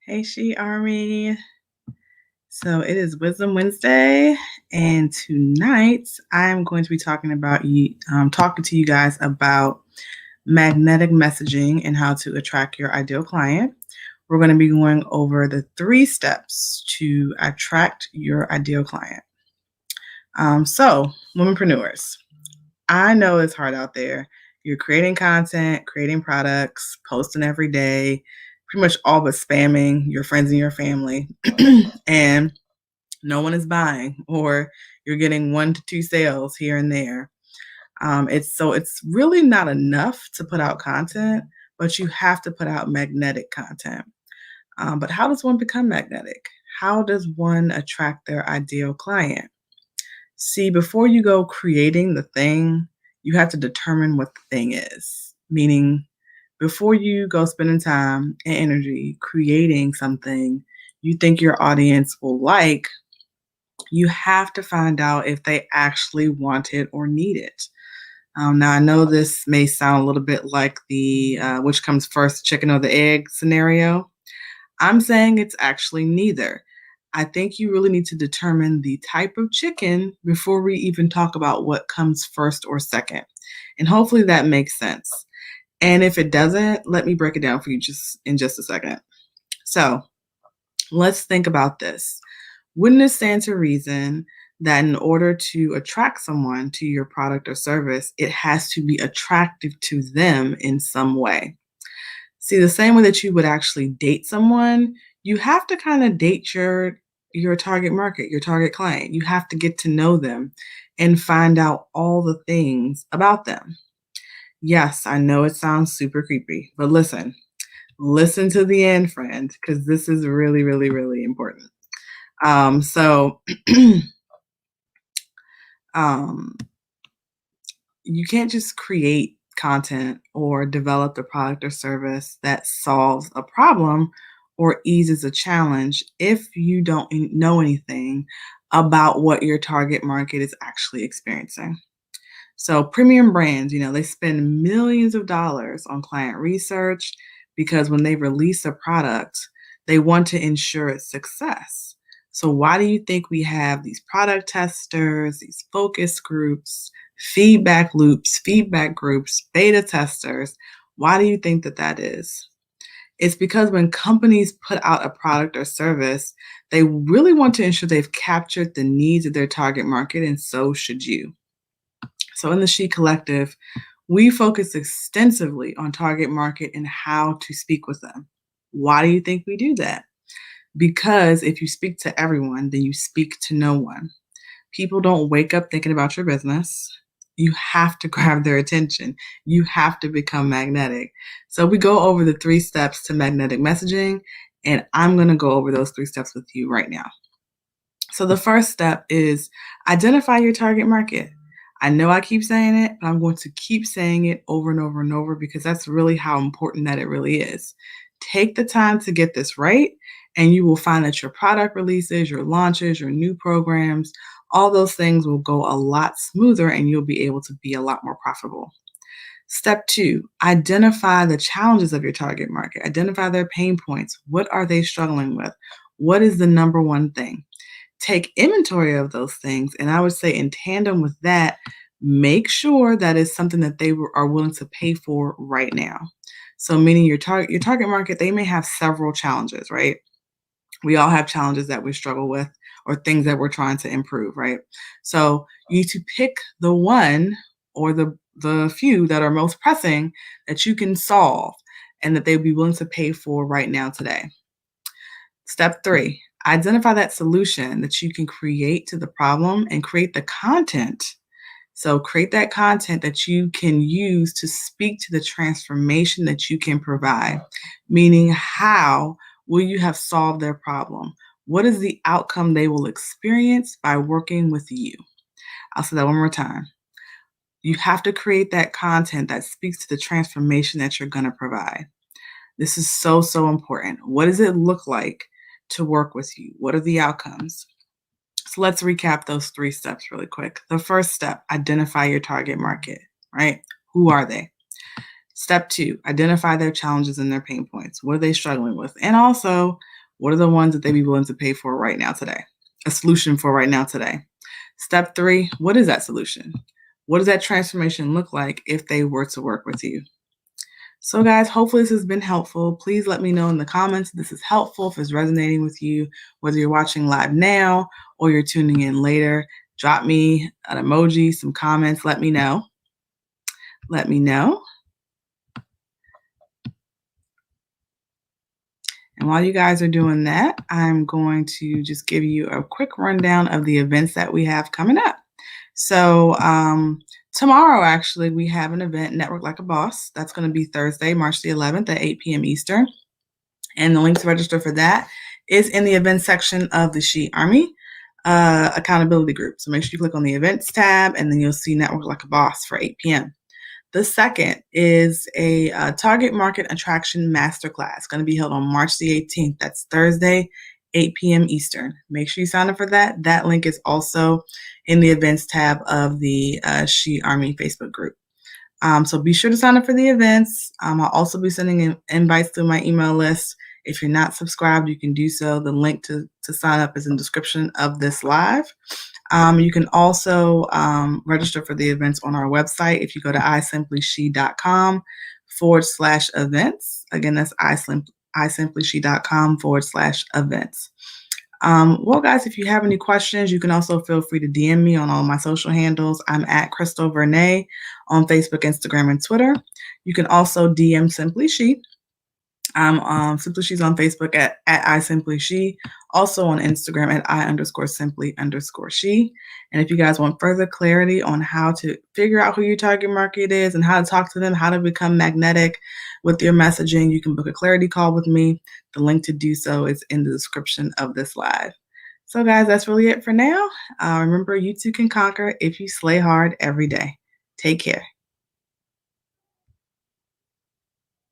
Hey, She Army. So it is Wisdom Wednesday, and tonight I'm going to be talking to you guys about magnetic messaging and how to attract your ideal client. We're going to be going over the 3 steps to attract your ideal client. So, womenpreneurs, I know it's hard out there. You're creating content, creating products, posting every day, pretty much all but spamming your friends and your family, and no one is buying, or you're getting 1 to 2 sales here and there. It's really not enough to put out content, but you have to put out magnetic content. But how does one become magnetic? How does one attract their ideal client? See, before you go creating the thing, you have to determine what the thing is. Meaning, before you go spending time and energy creating something you think your audience will like, you have to find out if they actually want it or need it. Now, I know this may sound a little bit like the which comes first, chicken or the egg scenario. I'm saying it's actually neither. I think you really need to determine the type of chicken before we even talk about what comes first or second. And hopefully that makes sense. And if it doesn't, let me break it down for you in just a second. So let's think about this. Wouldn't it stand to reason that in order to attract someone to your product or service, it has to be attractive to them in some way? See, the same way that you would actually date someone, you have to kind of date your target market, your target client. You have to get to know them and find out all the things about them. Yes, I know it sounds super creepy, but listen to the end, friend, because this is really, really, really important. So you can't just create content or develop a product or service that solves a problem or eases a challenge if you don't know anything about what your target market is actually experiencing. So premium brands, they spend millions of dollars on client research because when they release a product, they want to ensure its success. So why do you think we have these product testers, these focus groups, feedback loops, feedback groups, beta testers? Why do you think that is? It's because when companies put out a product or service, they really want to ensure they've captured the needs of their target market, and so should you. So in the She Collective, we focus extensively on target market and how to speak with them. Why do you think we do that? Because if you speak to everyone, then you speak to no one. People don't wake up thinking about your business. You have to grab their attention. You have to become magnetic. So we go over the 3 steps to magnetic messaging, and I'm going to go over those 3 steps with you right now. So the first step is identify your target market. I know I keep saying it, but I'm going to keep saying it over and over and over because that's really how important that it really is. Take the time to get this right, and you will find that your product releases, your launches, your new programs, all those things will go a lot smoother and you'll be able to be a lot more profitable. Step 2, identify the challenges of your target market. Identify their pain points. What are they struggling with? What is the number one thing? Take inventory of those things. And I would say in tandem with that, make sure that is something that they are willing to pay for right now. So meaning your target market, they may have several challenges, right? We all have challenges that we struggle with or things that we're trying to improve, right? So you need to pick the one or the few that are most pressing that you can solve and that they'd be willing to pay for right now today. Step 3, identify that solution that you can create to the problem and create the content. So create that content that you can use to speak to the transformation that you can provide, meaning how will you have solved their problem? What is the outcome they will experience by working with you? I'll say that one more time. You have to create that content that speaks to the transformation that you're going to provide. This is so, so important. What does it look like to work with you? What are the outcomes? So let's recap those 3 steps really quick. The first step, identify your target market, right? Who are they? Step 2, identify their challenges and their pain points. What are they struggling with? And also, What are the ones that they'd be willing to pay for right now today? A solution for right now today. Step 3, what is that solution? What does that transformation look like if they were to work with you? So, guys, hopefully this has been helpful. Please let me know in the comments if this is helpful, if it's resonating with you, whether you're watching live now or you're tuning in later. Drop me an emoji, some comments. Let me know. Let me know. And while you guys are doing that, I'm going to just give you a quick rundown of the events that we have coming up. So tomorrow, actually, we have an event, Network Like a Boss. That's going to be Thursday, March the 11th at 8 p.m. Eastern. And the link to register for that is in the events section of the She Army accountability group. So make sure you click on the events tab, and then you'll see Network Like a Boss for 8 p.m. The second is a Target Market Attraction Masterclass, going to be held on March the 18th. That's Thursday, 8 p.m. Eastern. Make sure you sign up for that. That link is also in the events tab of the She Army Facebook group. So be sure to sign up for the events. I'll also be sending invites through my email list. If you're not subscribed, you can do so. The link to sign up is in the description of this live. You can also register for the events on our website if you go to isimplishe.com/events. Again, that's isimplishe.com/events. Well, guys, if you have any questions, you can also feel free to DM me on all my social handles. I'm at Crystal Vernay on Facebook, Instagram, and Twitter. You can also DM Simply She. I'm Simply She's on Facebook at isimplishe, also on Instagram at I_simply_she. And if you guys want further clarity on how to figure out who your target market is and how to talk to them, how to become magnetic with your messaging, you can book a clarity call with me. The link to do so is in the description of this live. So, guys, that's really it for now. Remember, you too can conquer if you slay hard every day. Take care.